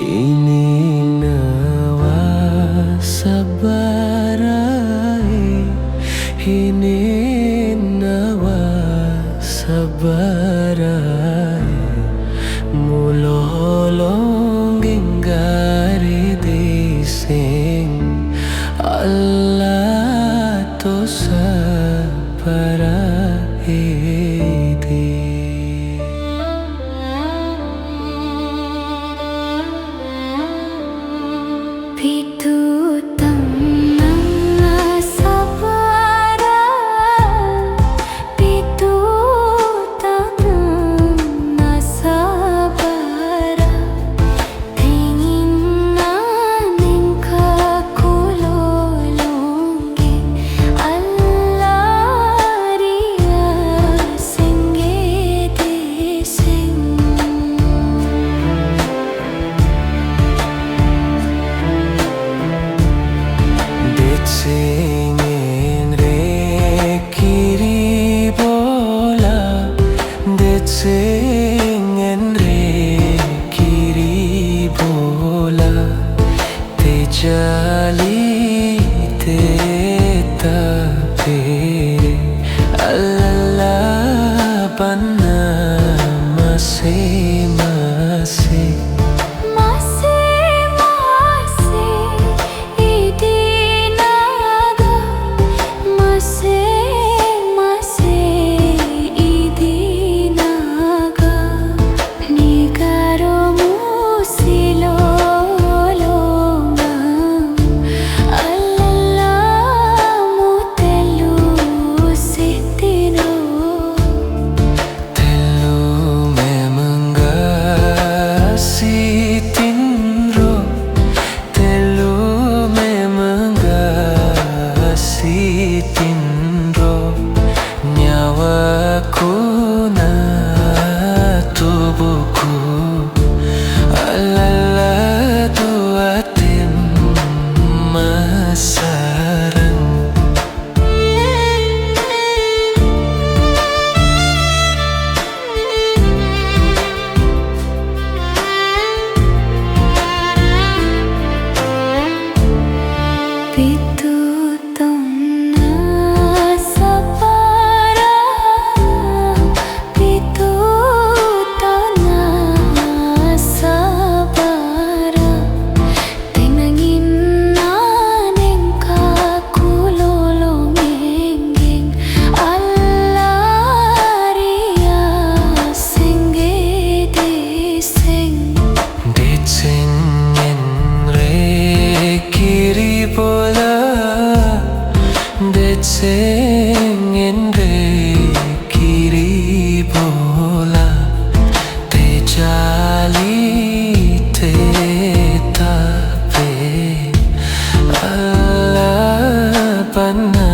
Ininawa sa baray, hininawa sa baray, mulolong ginggari dising Allah to sa paraidi. Pitutang mga sabara, pitutang mga sabara, tingin namin kakulolongin Allah riya singgitising. Singin re kiri bola, singin re kiri bola, te jali te tape alala banna mase mase. Tinro nyawaku na tubuhku alala tuatin masarang. Singin re kiri bola, te jali te tape Allah banna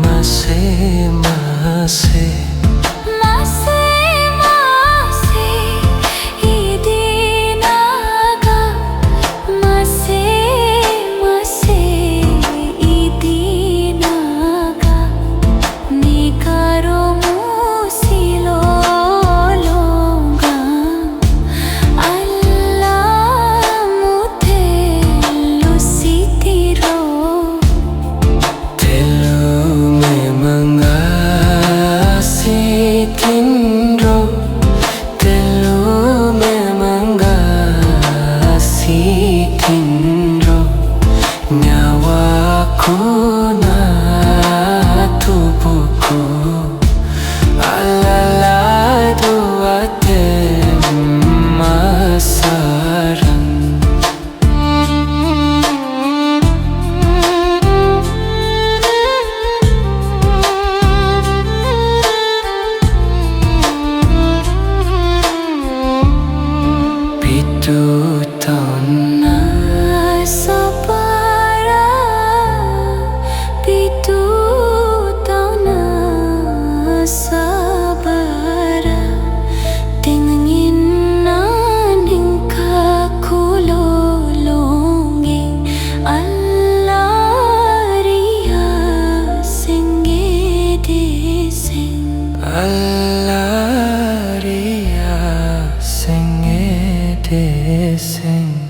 mase mase. Nyawaku na tubuhku alala tuatin masarang. Pitutang na sabara, pitutang na sabara, tingin namin kakulolongin Allah riya singgitising. Allah riya singgitising. desing